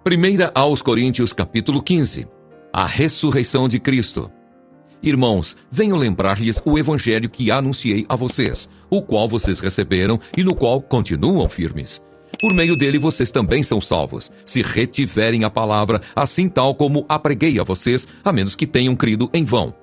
1 aos Coríntios, capítulo 15. A ressurreição de Cristo. Irmãos, venho lembrar-lhes o evangelho que anunciei a vocês, o qual vocês receberam e no qual continuam firmes. Por meio dele vocês também são salvos, se retiverem a palavra, assim tal como a preguei a vocês, a menos que tenham crido em vão.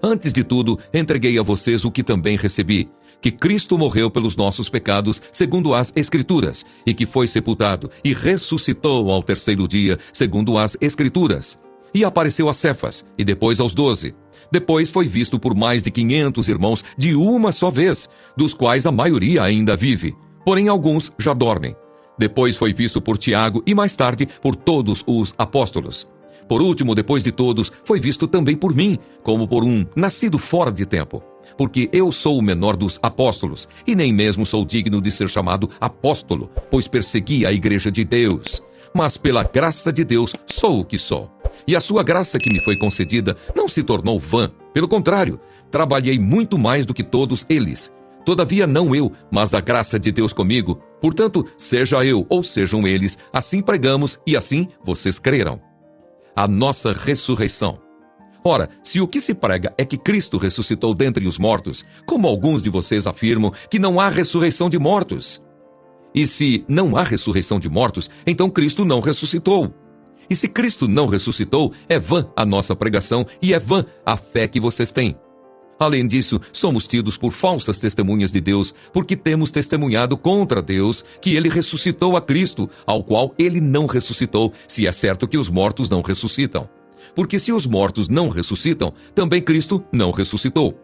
Antes de tudo, entreguei a vocês o que também recebi, que Cristo morreu pelos nossos pecados, segundo as Escrituras, e que foi sepultado e ressuscitou ao terceiro dia, segundo as Escrituras. E apareceu a Cefas, e depois aos 12. Depois foi visto por mais de 500 irmãos de uma só vez, dos quais a maioria ainda vive, porém alguns já dormem. Depois foi visto por Tiago e mais tarde por todos os apóstolos. Por último, depois de todos, foi visto também por mim, como por um nascido fora de tempo. Porque eu sou o menor dos apóstolos, e nem mesmo sou digno de ser chamado apóstolo, pois persegui a igreja de Deus. Mas pela graça de Deus sou o que sou. E a sua graça que me foi concedida não se tornou vã. Pelo contrário, trabalhei muito mais do que todos eles. Todavia não eu, mas a graça de Deus comigo. Portanto, seja eu ou sejam eles, assim pregamos e assim vocês creram. A nossa ressurreição. Ora, se o que se prega é que Cristo ressuscitou dentre os mortos, como alguns de vocês afirmam que não há ressurreição de mortos? E se não há ressurreição de mortos, então Cristo não ressuscitou. E se Cristo não ressuscitou, é vã a nossa pregação e é vã a fé que vocês têm. Além disso, somos tidos por falsas testemunhas de Deus, porque temos testemunhado contra Deus que ele ressuscitou a Cristo, ao qual ele não ressuscitou, se é certo que os mortos não ressuscitam. Porque se os mortos não ressuscitam, também Cristo não ressuscitou.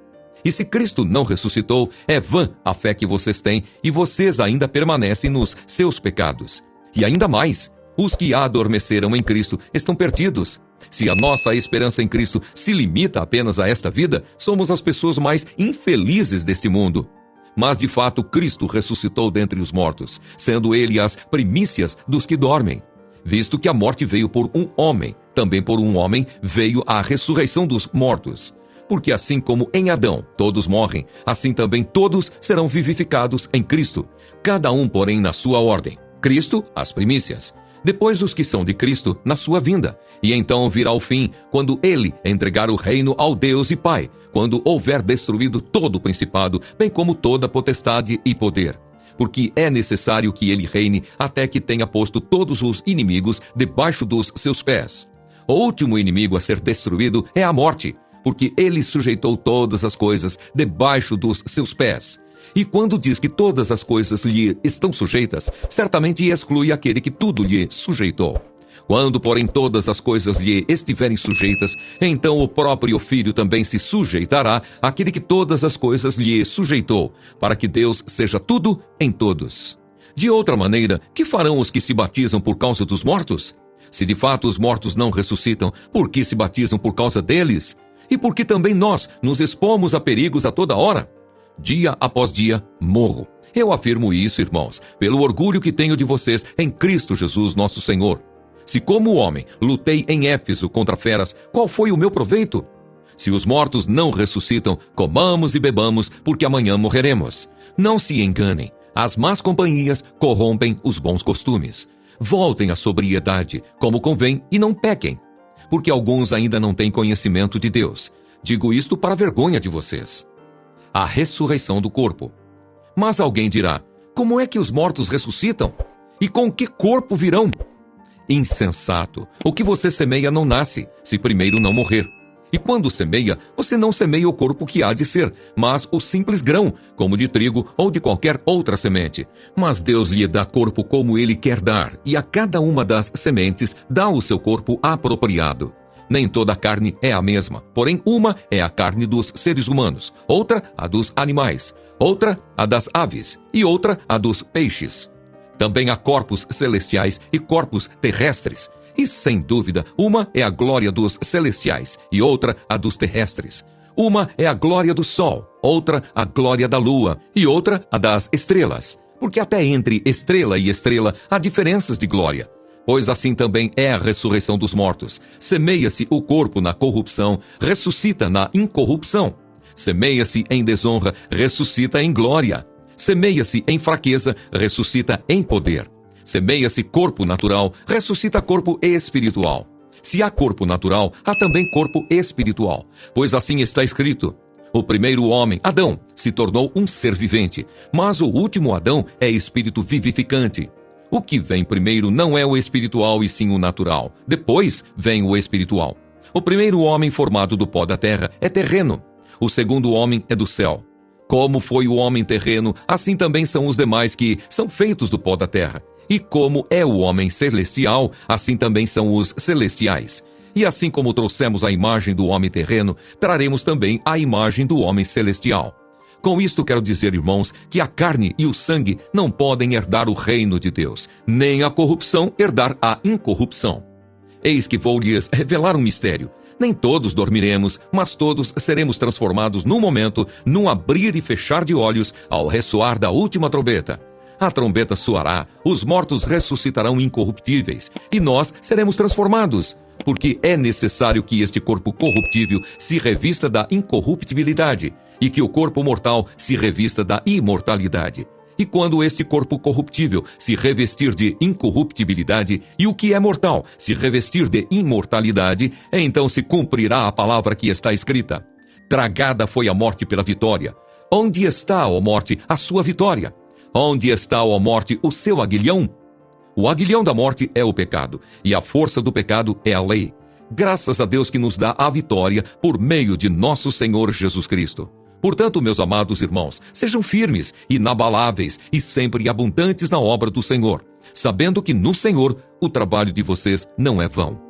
E se Cristo não ressuscitou, é vã a fé que vocês têm, e vocês ainda permanecem nos seus pecados. E ainda mais, os que adormeceram em Cristo estão perdidos. Se a nossa esperança em Cristo se limita apenas a esta vida, somos as pessoas mais infelizes deste mundo. Mas de fato Cristo ressuscitou dentre os mortos, sendo ele as primícias dos que dormem. Visto que a morte veio por um homem, também por um homem veio a ressurreição dos mortos. Porque assim como em Adão todos morrem, assim também todos serão vivificados em Cristo, cada um, porém, na sua ordem. Cristo, as primícias. Depois os que são de Cristo, na sua vinda. E então virá o fim, quando ele entregar o reino ao Deus e Pai, quando houver destruído todo o principado, bem como toda potestade e poder. Porque é necessário que ele reine até que tenha posto todos os inimigos debaixo dos seus pés. O último inimigo a ser destruído é a morte, porque ele sujeitou todas as coisas debaixo dos seus pés. E quando diz que todas as coisas lhe estão sujeitas, certamente exclui aquele que tudo lhe sujeitou. Quando, porém, todas as coisas lhe estiverem sujeitas, então o próprio Filho também se sujeitará àquele que todas as coisas lhe sujeitou, para que Deus seja tudo em todos. De outra maneira, que farão os que se batizam por causa dos mortos? Se de fato os mortos não ressuscitam, por que se batizam por causa deles? E por que também nós nos expomos a perigos a toda hora? Dia após dia, morro. Eu afirmo isso, irmãos, pelo orgulho que tenho de vocês em Cristo Jesus, nosso Senhor. Se como homem lutei em Éfeso contra feras, qual foi o meu proveito? Se os mortos não ressuscitam, comamos e bebamos, porque amanhã morreremos. Não se enganem, as más companhias corrompem os bons costumes. Voltem à sobriedade, como convém, e não pequem, porque alguns ainda não têm conhecimento de Deus. Digo isto para a vergonha de vocês. A ressurreição do corpo. Mas alguém dirá, como é que os mortos ressuscitam? E com que corpo virão? Insensato! O que você semeia não nasce, se primeiro não morrer. E quando semeia, você não semeia o corpo que há de ser, mas o simples grão, como de trigo ou de qualquer outra semente. Mas Deus lhe dá corpo como ele quer dar, e a cada uma das sementes dá o seu corpo apropriado. Nem toda a carne é a mesma, porém uma é a carne dos seres humanos, outra a dos animais, outra a das aves e outra a dos peixes. Também há corpos celestiais e corpos terrestres, e sem dúvida, uma é a glória dos celestiais e outra a dos terrestres. Uma é a glória do sol, outra a glória da lua e outra a das estrelas, porque até entre estrela e estrela há diferenças de glória. Pois assim também é a ressurreição dos mortos. Semeia-se o corpo na corrupção, ressuscita na incorrupção. Semeia-se em desonra, ressuscita em glória. Semeia-se em fraqueza, ressuscita em poder. Semeia-se corpo natural, ressuscita corpo espiritual. Se há corpo natural, há também corpo espiritual. Pois assim está escrito: o primeiro homem, Adão, se tornou um ser vivente, mas o último Adão é espírito vivificante. O que vem primeiro não é o espiritual e sim o natural. Depois vem o espiritual. O primeiro homem formado do pó da terra é terreno. O segundo homem é do céu. Como foi o homem terreno, assim também são os demais que são feitos do pó da terra. E como é o homem celestial, assim também são os celestiais. E assim como trouxemos a imagem do homem terreno, traremos também a imagem do homem celestial. Com isto quero dizer, irmãos, que a carne e o sangue não podem herdar o reino de Deus, nem a corrupção herdar a incorrupção. Eis que vou lhes revelar um mistério. Nem todos dormiremos, mas todos seremos transformados num momento, num abrir e fechar de olhos, ao ressoar da última trombeta. A trombeta soará, os mortos ressuscitarão incorruptíveis, e nós seremos transformados, porque é necessário que este corpo corruptível se revista da incorruptibilidade, e que o corpo mortal se revista da imortalidade. E quando este corpo corruptível se revestir de incorruptibilidade, e o que é mortal se revestir de imortalidade, então se cumprirá a palavra que está escrita: tragada foi a morte pela vitória. Onde está, ó morte, a sua vitória? Onde está, ó morte, o seu aguilhão? O aguilhão da morte é o pecado, e a força do pecado é a lei. Graças a Deus que nos dá a vitória por meio de nosso Senhor Jesus Cristo. Portanto, meus amados irmãos, sejam firmes, inabaláveis e sempre abundantes na obra do Senhor, sabendo que no Senhor o trabalho de vocês não é vão.